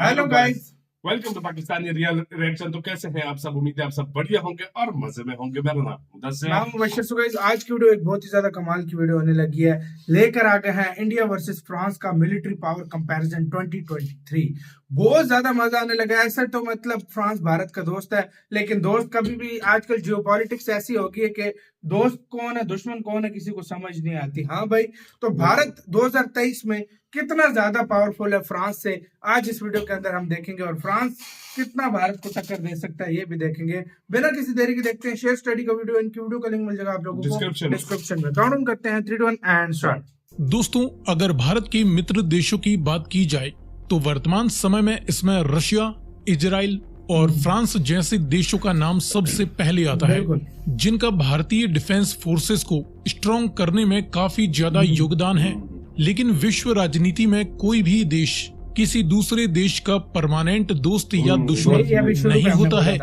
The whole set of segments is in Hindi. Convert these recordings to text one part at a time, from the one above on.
Hello guys, welcome to Pakistani real reaction. तो कैसे हैं आप सब? उम्मीद है आप सब बढ़िया होंगे और मजे में होंगे। मेरा नाम मुदस्सिर। नाम मुबश्शिर। सो गाइस, आज की वीडियो एक बहुत ही ज्यादा कमाल की वीडियो होने लगी है। लेकर आ गए हैं इंडिया वर्सेस फ्रांस का मिलिट्री पावर कंपैरिजन 2023। बहुत ज्यादा मजा आने लगा है। ऐसा तो मतलब फ्रांस भारत का दोस्त है, लेकिन दोस्त कभी भी आजकल जियोपॉलिटिक्स ऐसी हो गई है कि दोस्त कौन है दुश्मन कौन है किसी को समझ नहीं आती। हाँ भाई, तो भारत 2023 में कितना ज्यादा पावरफुल है फ्रांस से, आज इस वीडियो के अंदर हम देखेंगे। और फ्रांस कितना भारत को टक्कर दे सकता है ये भी देखेंगे। बिना किसी देरी के देखते हैं शेयर स्टडी का वीडियो। इनकी वीडियो का लिंक मिल जाएगा आप लोगों को डिस्क्रिप्शन में। काउंट डाउन करते हैं 3 2 1 एंड स्टार्ट। दोस्तों, अगर भारत के मित्र देशों की बात की जाए तो वर्तमान समय में इसमें रशिया, इजराइल और फ्रांस जैसे देशों का नाम सबसे पहले आता है, जिनका भारतीय डिफेंस फोर्सेस को स्ट्रॉन्ग करने में काफी ज्यादा योगदान है। लेकिन विश्व राजनीति में कोई भी देश किसी दूसरे देश का परमानेंट दोस्त या दुश्मन नहीं होता है।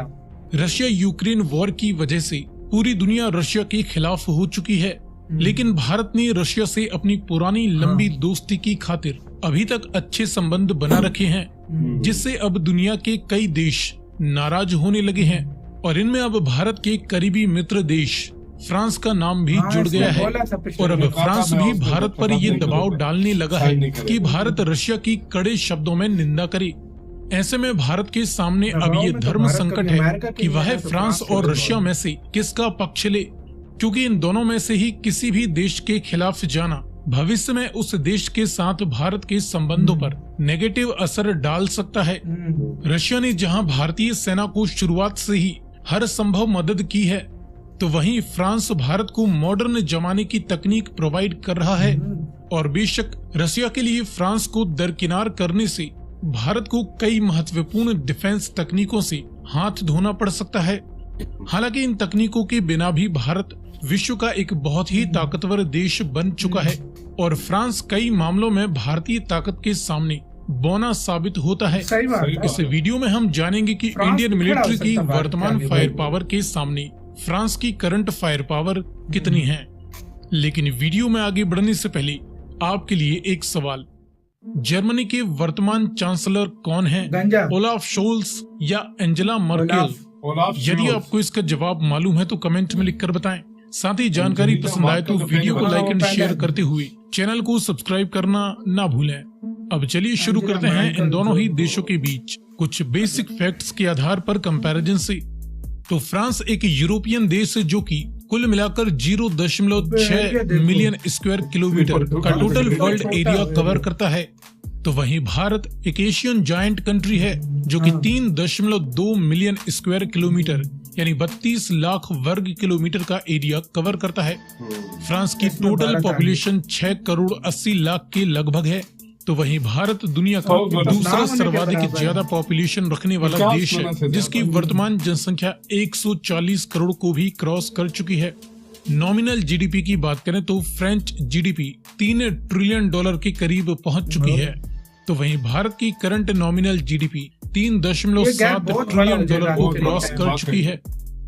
रशिया यूक्रेन वॉर की वजह से पूरी दुनिया रशिया के खिलाफ हो चुकी है, लेकिन भारत ने रशिया से अपनी पुरानी लंबी दोस्ती की खातिर अभी तक अच्छे संबंध बना रखे हैं, जिससे अब दुनिया के कई देश नाराज होने लगे हैं। और इनमें अब भारत के करीबी मित्र देश फ्रांस का नाम भी जुड़ गया है। और अब फ्रांस भी भारत पर ये दबाव डालने लगा है कि भारत रशिया की कड़े शब्दों में निंदा करे। ऐसे में भारत के सामने अब ये धर्म संकट है कि वह फ्रांस और रशिया में से किसका पक्ष ले, क्योंकि इन दोनों में से ही किसी भी देश के खिलाफ जाना भविष्य में उस देश के साथ भारत के संबंधों पर नेगेटिव असर डाल सकता है। रशिया ने जहां भारतीय सेना को शुरुआत से ही हर संभव मदद की है, तो वहीं फ्रांस भारत को मॉडर्न जमाने की तकनीक प्रोवाइड कर रहा है। और बेशक रशिया के लिए फ्रांस को दरकिनार करने से भारत को कई महत्वपूर्ण डिफेंस तकनीकों से हाथ धोना पड़ सकता है। हालांकि इन तकनीकों के बिना भी भारत विश्व का एक बहुत ही ताकतवर देश बन चुका है, और फ्रांस कई मामलों में भारतीय ताकत के सामने बौना साबित होता है। इस वीडियो में हम जानेंगे कि इंडियन मिलिट्री की वर्तमान फायर पावर के सामने फ्रांस की करंट फायर पावर कितनी है। लेकिन वीडियो में आगे बढ़ने से पहले आपके लिए एक सवाल, जर्मनी के वर्तमान चांसलर कौन है? ओलाफ शोल्स या एंजेला मर्केल? यदि आपको इसका जवाब मालूम है तो कमेंट में लिखकर बताएं। साथ ही जानकारी पसंद आए तो वीडियो को लाइक एंड शेयर करते हुए चैनल को सब्सक्राइब करना ना भूलें। अब चलिए शुरू करते हैं इन दोनों ही देशों के बीच कुछ बेसिक फैक्ट्स के आधार पर कंपैरिजन से। तो फ्रांस एक यूरोपियन देश है जो कि कुल मिलाकर 0.6 मिलियन स्क्वायर किलोमीटर का टोटल वर्ल्ड एरिया कवर करता है। तो वहीं भारत एक एशियन जायंट कंट्री है जो कि 3.2 मिलियन स्क्वायर किलोमीटर यानी 32 लाख वर्ग किलोमीटर का एरिया कवर करता है। फ्रांस की टोटल पॉपुलेशन 6 करोड़ 80 लाख के लगभग है। तो वहीं भारत दुनिया का दूसरा सर्वाधिक ज्यादा पॉपुलेशन रखने वाला देश है, जिसकी वर्तमान जनसंख्या 140 करोड़ को भी क्रॉस कर चुकी है। नॉमिनल जीडीपी की बात करें तो फ्रेंच जीडीपी $3 ट्रिलियन के करीब पहुंच चुकी है। तो वहीं भारत की करंट नॉमिनल जीडीपी $3.7 ट्रिलियन को क्रॉस कर चुकी है।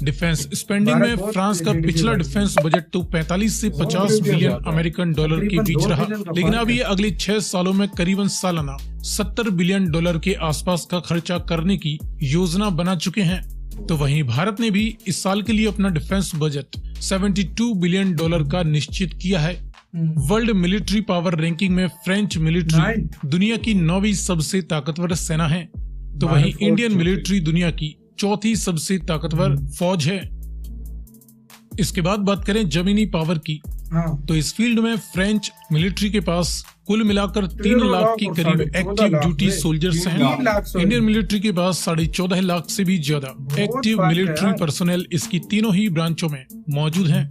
डिफेंस स्पेंडिंग में फ्रांस का पिछला डिफेंस बजट तो 45 से 50 बिलियन अमेरिकन डॉलर के बीच रहा, लेकिन अब ये अगले 6 सालों में करीबन सालाना $70 बिलियन के आसपास का खर्चा करने की योजना बना चुके हैं। तो वहीं भारत ने भी इस साल के लिए अपना डिफेंस बजट $72 बिलियन का निश्चित किया है। वर्ल्ड मिलिट्री पावर रैंकिंग में फ्रेंच मिलिट्री दुनिया की 9वीं सबसे ताकतवर सेना है। तो वहीं इंडियन मिलिट्री दुनिया की 4थी सबसे ताकतवर फौज है। इसके बाद बात करें जमीनी पावर की, तो इस फील्ड में फ्रेंच मिलिट्री के पास कुल मिलाकर 3 लाख के करीब एक्टिव ड्यूटी सोल्जर्स हैं। इंडियन मिलिट्री के पास 14.5 लाख से भी ज्यादा एक्टिव मिलिट्री पर्सोनेल इसकी तीनों ही ब्रांचों में मौजूद हैं।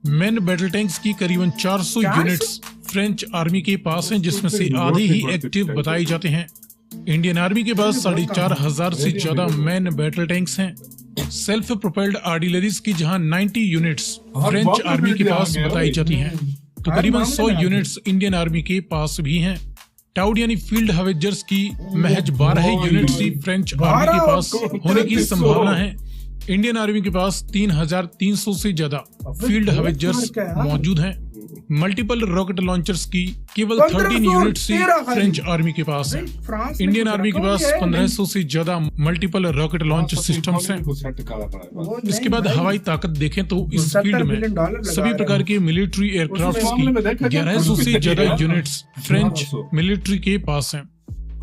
मेन बैटल टैंक्स की करीबन 400 यूनिट्स फ्रेंच आर्मी के पास हैं, जिसमें से आधे ही एक्टिव बताए जाते हैं। इंडियन आर्मी के पास 4,500 से ज्यादा मैन बैटल टैंक्स हैं। सेल्फ प्रोपेल्ड आर्टिलरीज की जहां 90 यूनिट्स फ्रेंच आर्मी के पास बताई जाती हैं, तो करीबन 100 यूनिट्स इंडियन आर्मी के पास भी हैं। टाउड यानी फील्ड हवेजर्स की महज 12 यूनिट्स ही फ्रेंच आर्मी के पास होने की संभावना है। इंडियन आर्मी के पास 3,300 से ज्यादा फील्ड हवेजर्स मौजूद हैं। मल्टीपल रॉकेट लॉन्चर्स की केवल 13 यूनिट्स ही 1513 फ्रेंच आर्मी के पास है। फ्रांस में इंडियन कुछ आर्मी के रकम पास ही है, 1500 से ज्यादा मल्टीपल रॉकेट लॉन्च सिस्टम्स हैं। को सेट करना पड़ेगा। वो इसके नहीं बाद भाई, हवाई ताकत देखें तो इस 70 फील्ड बिलियन डॉलर में लगा सभी रहे प्रकार हैं। के मिलिट्री एयरक्राफ्ट मामले में देखा की जाए 1100 से तो ज्यादा हाँ, यूनिट्स फ्रेंच 1200 मिलिट्री के पास हैं।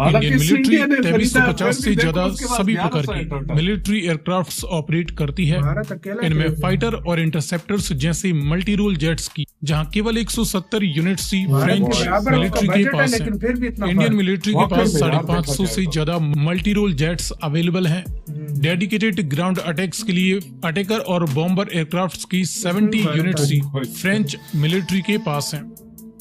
हालांकि इंडियन मिलिट्री इंडिया ने खरीदा, 2350 से फिर भी ज्यादा देखो उसके बाद सभी 1100 प्रकार है की टोटल। मिलिट्री एयरक्राफ्ट्स ऑपरेट करती है। भारत अकेला इनमें खरीद फाइटर और इंटरसेप्टर्स जैसे मल्टी रोल जेट्स की जहां केवल 170 यूनिट्स ही भारत के फ्रेंच बराबर उसका मिलिट्री के बजट है, पास हैं। लेकिन फिर भी इतना इंडियन फर्क। मिलिट्री के वाकई पास में यार 550 देखा से जाए तो। ज्यादा मल्टी रोल जेट्स अवेलेबल हैं। डेडिकेटेड ग्राउंड अटैक्स के लिए अटैकर और बॉम्बर एयरक्राफ्ट्स की 70 यूनिट्स ही फ्रेंच मिलिट्री के पास हैं।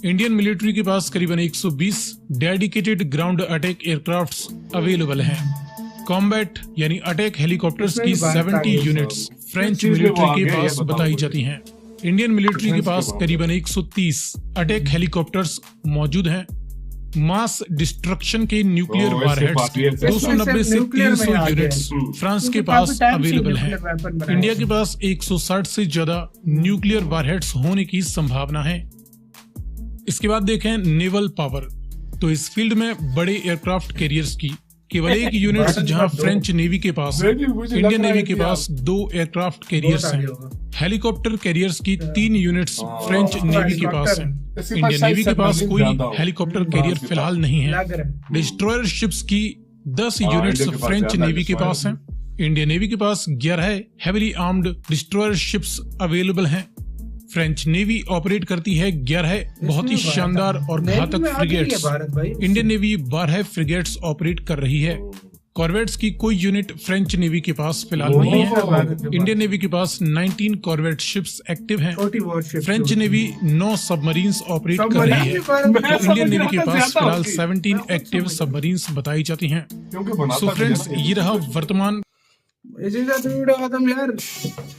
इंडियन मिलिट्री के पास करीबन 120 dedicated ground attack aircrafts available हैं। कॉम्बैट यानी अटैक हेलीकॉप्टर्स की 70 यूनिट्स फ्रेंच चीज में वो मिलिट्री आगे के है, पास बताओ बताई मुझे। जाती हैं। इंडियन मिलिट्री के डिफेंस के पास मामले। करीबन 130 अटैक हेलीकॉप्टर्स मौजूद हैं। मास डिस्ट्रक्शन के न्यूक्लियर वैसे वारहेड्स बात ये है। 290 से न्यूक्लियर में 300 आ गया यूनिट्स है। फ्रांस के क्योंकि पास काफी टाइम से अवेलेबल हैं। न्यूक्लियर वेपन बनाए इंडिया हैं। के पास 160 से ज्यादा न्यूक्लियर वारहेड्स होने की संभावना है। इसके बाद देखें नेवल पावर, तो इस फील्ड में बड़े एयरक्राफ्ट कैरियर्स की केवल एक यूनिट भारत के जहां पास दो। फ्रेंच नेवी के पास है। मुझे लग इंडियन रहा है नेवी के कि पास 2 एयरक्राफ्ट कैरियर्स बहुत हैं। आगे होगा। हेलीकॉप्टर कैरियर्स की 3 यूनिट्स फ्रेंच हाँ, नेवी के पास हेलीकॉप्टर। हैं। इसके इंडियन पास नेवी के पास सबमरीन कोई ज्यादा हो। हेलीकॉप्टर फ्रांस कैरियर के फिलहाल पास। नहीं है। लग रहा है। डिस्ट्रॉयर शिप्स की 10 हाँ, यूनिट्स इंडिया के पास फ्रेंच ज्यादा नेवी के destroyer पास हैं। इंडियन नेवी के पास 11 heavily armed destroyer ships available हैं। फ्रेंच नेवी ऑपरेट करती है 11 बहुत ही इसमें भारत- शानदार और नेवी घातक में आगे ही है फ्रिगेट्स। भारत भाई। इंडियन नेवी 12 फ्रिगेट्स ऑपरेट कर रही है। कॉर्वेट्स की कोई यूनिट फ्रेंच नेवी के पास फिलहाल नहीं है है। भारत के इंडियन नेवी के पास 19 कॉर्वेट शिप्स एक्टिव हैं। छोटी worship French navy 9 submarines operate कर सबमरीन रही भी है। भारत मैं के इंडियन समझ नेवी रहा के था पास ज्यादा फिलहाल होगी। 17 मैं खुद एक्टिव समझ सबमरीन्स बताई जाती हैं। क्योंकि बनाता सो तो फ्रेंड्स, जरा- ये रहा वर्तमान इसी का तो वीडियो खत्म यार।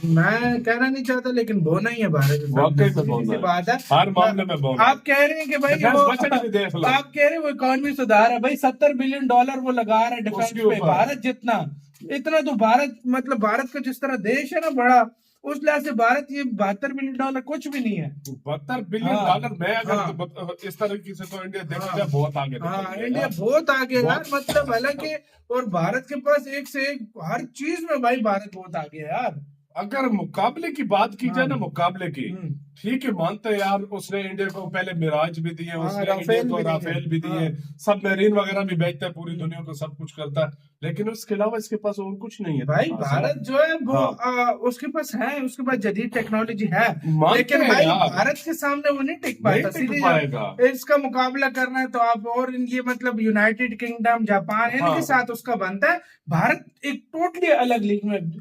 मैं कहना नहीं चाहता, लेकिन बोना ही है भारत में। वाकई में सीधी बोना सी है। बात है। हर मामले में बोना है। आप कह रहे हैं कि भाई डिफेंस वो बजट भी देख लो। आप कह रहे हैं वो इकोनॉमी सुधार है भाई। 70 बिलियन डॉलर वो लगा रहा है डिफेंस उसके पे। ऊपर। भारत जितना इतना तो भारत मतलब भारत का जिस तरह देश है ना बड़ा, उस लिहाज से भारत ये 72 बिलियन डॉलर कुछ भी नहीं है। 72 बिलियन हाँ, डॉलर में अगर हाँ। इस तरीके से तो इंडिया देखा हाँ। जाए बहुत आगे निकल हाँ, गया इंडिया यार। बहुत आगे है यार। बहुत- मतलब हालांकि और भारत के पास एक से एक हर चीज में भाई भारत बहुत आगे है यार। अगर मुकाबले की बात की जाए ना, हाँ। मुकाबले की, हम्म। ठीक है मानते हैं यार, उसने इंडिया को पहले मिराज भी दिए, हाँ, उसने राफेल इंडिया को भी दिए। राफेल भी दिए, हाँ। सबमरीन वगैरह भी बेचता है, पूरी दुनिया को सब कुछ करता है, लेकिन उसके अलावा इसके पास और कुछ नहीं है। भाई हाँ, भारत जो है वो हाँ। उसके पास है, उसके पास जदीद टेक्नोलॉजी है, मानते लेकिन हैं भाई यार। भारत के सामने वो नहीं टिक नहीं पाता। टिक सीधे पाएगा। जब इसका मुकाबला करना है तो आप और ये मतलब यूनाइटेड किंगडम, जापान इनके हाँ। साथ उसका बनता है। भारत एक टोटली अलग लीग में।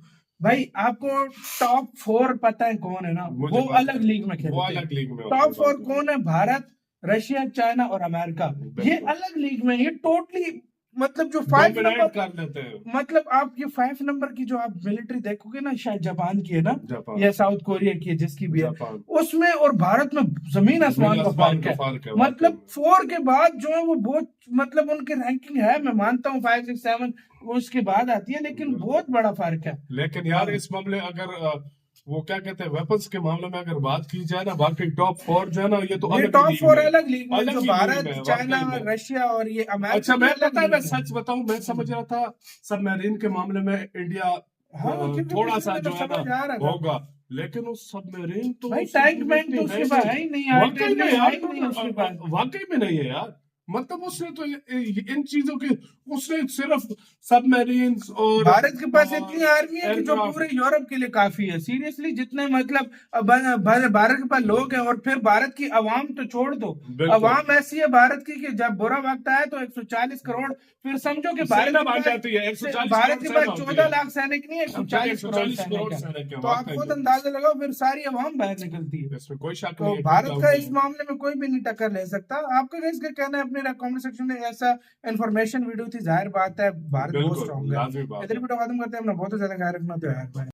भाई आपको टॉप 4 पता है कौन है ना? मुझे वो पता अलग है। लीग में वो खेलते अलग हैं। लीग में टॉप 4 कौन है? भारत, रशिया, चाइना और अमेरिका। ये बिल्कुल। अलग लीग में, ये टोटली मतलब जो 5 डोमिनेट नंबर कर लेते हैं। मतलब आप ये 5 नंबर की जो आप मिलिट्री देखोगे ना, शायद जापान की है ना जापान। या साउथ कोरिया की है, जिसकी भी है, जापान। उसमें और भारत में जमीन आसमान का फर्क है। फर्क है। मतलब 4 के बाद जो है वो बहुत मतलब उनकी रैंकिंग है, मैं मानता हूँ 5, 6, 7 वो उसके बाद आती है, लेकिन बहुत बड़ा फर्क है। लेकिन यार इस मामले अगर वो क्या कहते हैं वेपन्स के मामले में अगर बात की जाए ना, बाकी टॉप 4 जो है ना, ये तो ये अलग टॉप लीग 4 में है। अलग लीग में, अलग जो ही लीग भारत, में है, चाइना, वाकई में। रशिया और ये अमेरिका अच्छा, मैं की अलग पता है, लीग मैं में। सच बताऊं, मैं समझ रहा था सबमरीन के मामले में इंडिया हाँ, क्योंकि थोड़ा सा मुझे जो तो है समझ आ रहा ना था। होगा, लेकिन वो सबमरीन तो भाई उसकी टैंक बैंक इतनी तो उसके है पास नहीं। है ही नहीं, वाकई आर्टिलरी में है यार, ही नहीं उसके पास। वाकई में नहीं है यार। मतलब उसने तो इन चीजों की, उसने सिर्फ सबमरीन और भारत के पास इतनी आर्मी है कि जो aircraft- पूरे यूरोप के लिए काफी है। सीरियसली जितने मतलब भारत के पास लोग हैं, और फिर भारत की आवाम तो छोड़ दो, बिल्कुल। आवाम ऐसी है भारत की कि जब बुरा वक्त आए तो 140 करोड़, फिर समझो कि भारत सेना के बन पास जाती है, 140 भारत के करोड़ पास सेना होती 14 है। लाख सैनिक नहीं है, 140 करोड़ 140 करोड़ सैनिक सैनिक है। है, तो आप वाकई खुद में। अंदाजा लगाओ, फिर सारी आवाम बाहर निकलती है। इसमें कोई शक तो नहीं है, भारत कोई का doubt इस नहीं है। मामले में कोई भी नहीं टक्कर ले सकता। आपका इसका कहना है अपने कमेंट सेक्शन में। ऐसा इन्फॉर्मेशन वीडियो थी, जाहिर बात है भारत बहुत बिल्कुल, स्ट्रॉन्ग है। लाजमी बात है। इधर वीडियो खत्म करते हैं। अपना बहुत ज्यादा ख्याल रखना तो यार।